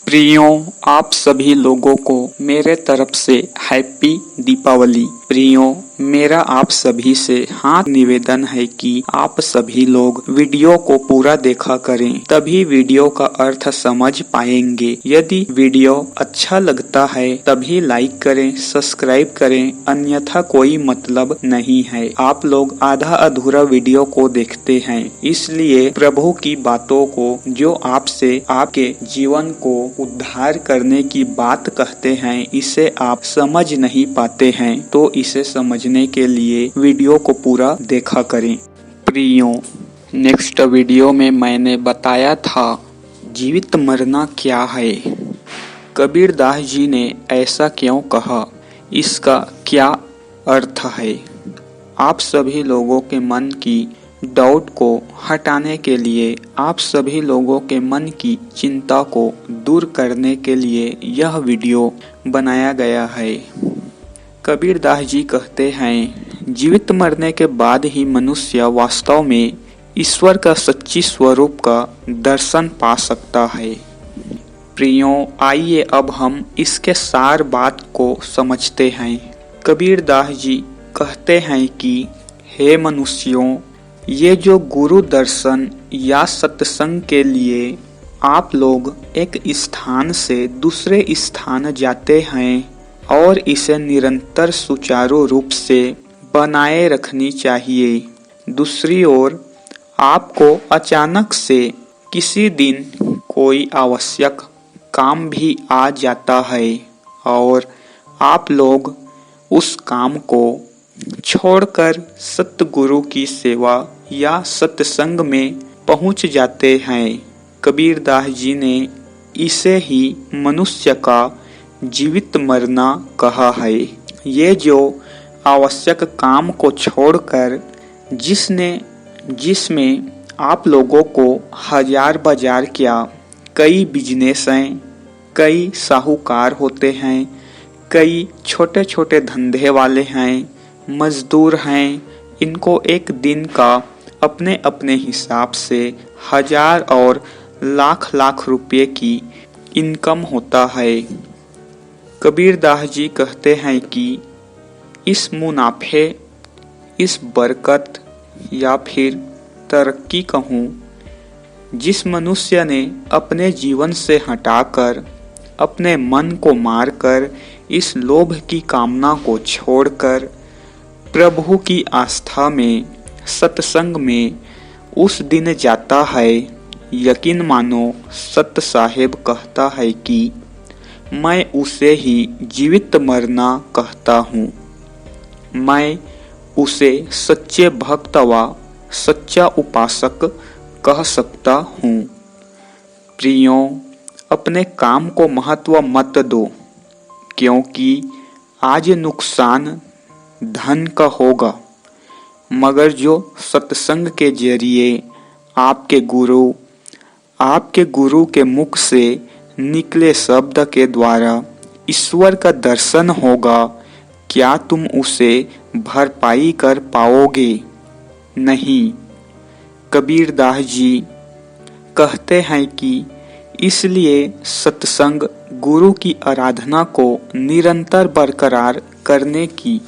प्रियों, आप सभी लोगों को मेरे तरफ से हैप्पी दीपावली। प्रियों, मेरा आप सभी से हाथ निवेदन है कि आप सभी लोग वीडियो को पूरा देखा करें, तभी वीडियो का अर्थ समझ पाएंगे। यदि वीडियो अच्छा लगता है तभी लाइक करें, सब्सक्राइब करें, अन्यथा कोई मतलब नहीं है। आप लोग आधा अधूरा वीडियो को देखते हैं, इसलिए प्रभु की बातों को, जो आपसे आपके जीवन को उद्धार करने की बात कहते हैं, इसे आप समझ नहीं पाते हैं, तो इसे समझने के लिए वीडियो को पूरा देखा करें। प्रियों, नेक्स्ट वीडियो में मैंने बताया था जीवित मरना क्या है। कबीर दास जी ने ऐसा क्यों कहा, इसका क्या अर्थ है। आप सभी लोगों के मन की डाउट को हटाने के लिए, आप सभी लोगों के मन की चिंता को दूर करने के लिए यह वीडियो बनाया गया है। कबीर दास जी कहते हैं, जीवित मरने के बाद ही मनुष्य वास्तव में ईश्वर का सच्ची स्वरूप का दर्शन पा सकता है। प्रियों, आइए अब हम इसके सार बात को समझते हैं। कबीर दास जी कहते हैं कि हे मनुष्यों, ये जो गुरु दर्शन या सत्संग के लिए आप लोग एक स्थान से दूसरे स्थान जाते हैं और इसे निरंतर सुचारू रूप से बनाए रखनी चाहिए। दूसरी ओर आपको अचानक से किसी दिन कोई आवश्यक काम भी आ जाता है और आप लोग उस काम को छोड़कर सतगुरु की सेवा या सत्संग में पहुंच जाते हैं। कबीर दास जी ने इसे ही मनुष्य का जीवित मरना कहा है। ये जो आवश्यक काम को छोड़कर जिसमें आप लोगों को हजार बाजार क्या, कई बिजनेस हैं, कई साहूकार होते हैं, कई छोटे छोटे धंधे वाले हैं, मजदूर हैं, इनको एक दिन का अपने अपने हिसाब से हजार और लाख लाख रुपए की इनकम होता है। कबीर दास जी कहते हैं कि इस मुनाफे, इस बरकत या फिर तरक्की कहूँ, जिस मनुष्य ने अपने जीवन से हटाकर, अपने मन को मारकर, इस लोभ की कामना को छोड़कर प्रभु की आस्था में, सत्संग में उस दिन जाता है, यकीन मानो सत साहेब कहता है कि मैं उसे ही जीवित मरना कहता हूँ। मैं उसे सच्चे भक्त व सच्चा उपासक कह सकता हूँ। प्रियों, अपने काम को महत्व मत दो, क्योंकि आज नुकसान धन का होगा, मगर जो सत्संग के जरिए आपके गुरु के मुख से निकले शब्द के द्वारा ईश्वर का दर्शन होगा, क्या तुम उसे भरपाई कर पाओगे? नहीं। कबीर दास जी कहते हैं कि इसलिए सत्संग, गुरु की आराधना को निरंतर बरकरार करने की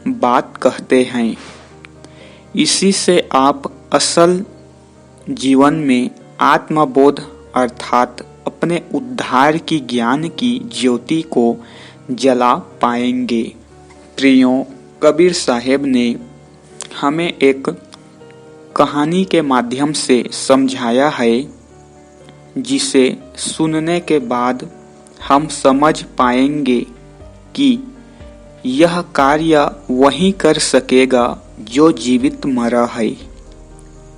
बात कहते हैं। इसी से आप असल जीवन में आत्मबोध अर्थात अपने उद्धार की ज्ञान की ज्योति को जला पाएंगे। प्रियों, कबीर साहेब ने हमें एक कहानी के माध्यम से समझाया है, जिसे सुनने के बाद हम समझ पाएंगे कि यह कार्य वही कर सकेगा जो जीवित मरा है।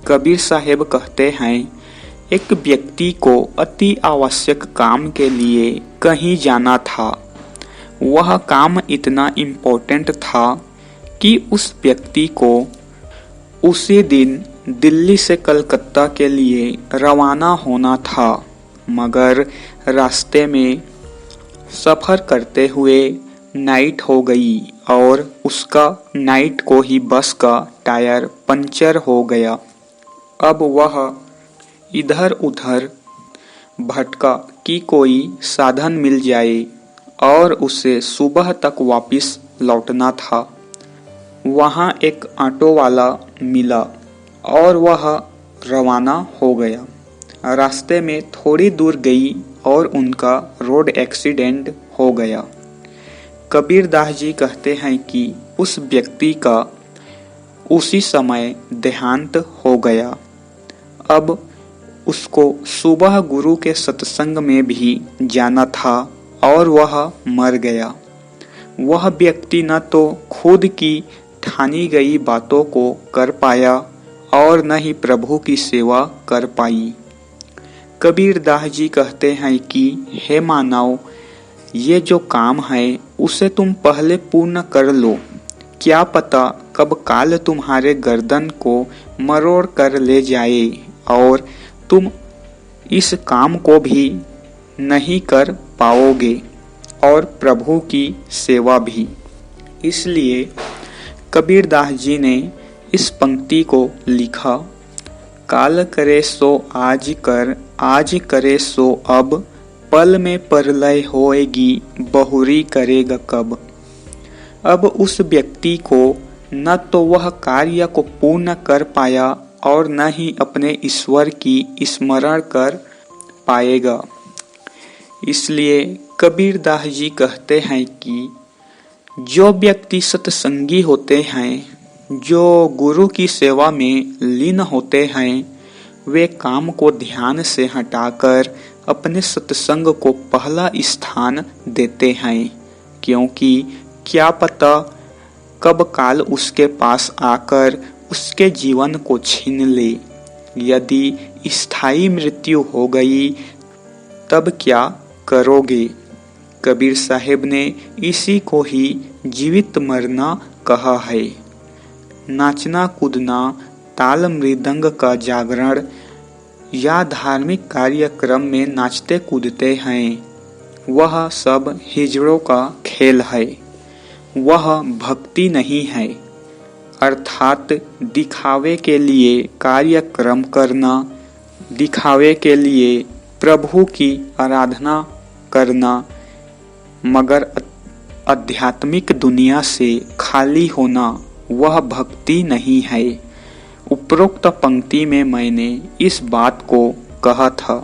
कबीर साहेब कहते हैं, एक व्यक्ति को अति आवश्यक काम के लिए कहीं जाना था। वह काम इतना इम्पोर्टेंट था कि उस व्यक्ति को उसी दिन दिल्ली से कलकत्ता के लिए रवाना होना था, मगर रास्ते में सफ़र करते हुए नाइट हो गई और उसका नाइट को ही बस का टायर पंचर हो गया। अब वह इधर उधर भटका कि कोई साधन मिल जाए और उसे सुबह तक वापस लौटना था। वहाँ एक ऑटो वाला मिला और वह रवाना हो गया। रास्ते में थोड़ी दूर गई और उनका रोड एक्सीडेंट हो गया। कबीरदास जी कहते हैं कि उस व्यक्ति का उसी समय देहांत हो गया। अब उसको सुबह गुरु के सत्संग में भी जाना था और वह मर गया। वह व्यक्ति न तो खुद की ठानी गई बातों को कर पाया और न ही प्रभु की सेवा कर पाई। कबीरदास जी कहते हैं कि हे मानव, ये जो काम है उसे तुम पहले पूर्ण कर लो। क्या पता कब काल तुम्हारे गर्दन को मरोड़ कर ले जाए और तुम इस काम को भी नहीं कर पाओगे और प्रभु की सेवा भी। इसलिए कबीरदास जी ने इस पंक्ति को लिखा, काल करे सो आज कर, आज करे सो अब, पल में परलय होएगी, बहुरी करेगा कब। अब उस व्यक्ति को न तो वह कार्य को पूर्ण कर पाया और न ही अपने ईश्वर की स्मरण कर पाएगा। इसलिए कबीरदास जी कहते हैं कि जो व्यक्ति सत्संगी होते हैं, जो गुरु की सेवा में लीन होते हैं, वे काम को ध्यान से हटाकर अपने सत्संग को पहला स्थान देते हैं, क्योंकि क्या पता कब काल उसके पास आकर उसके जीवन को छीन ले। यदि स्थायी मृत्यु हो गई तब क्या करोगे। कबीर साहेब ने इसी को ही जीवित मरना कहा है। नाचना कूदना, ताल मृदंग का जागरण या धार्मिक कार्यक्रम में नाचते कूदते हैं, वह सब हिजड़ों का खेल है। वह भक्ति नहीं है। अर्थात दिखावे के लिए कार्यक्रम करना, दिखावे के लिए प्रभु की आराधना करना, मगर आध्यात्मिक दुनिया से खाली होना, वह भक्ति नहीं है। उपरोक्त पंक्ति में मैंने इस बात को कहा था।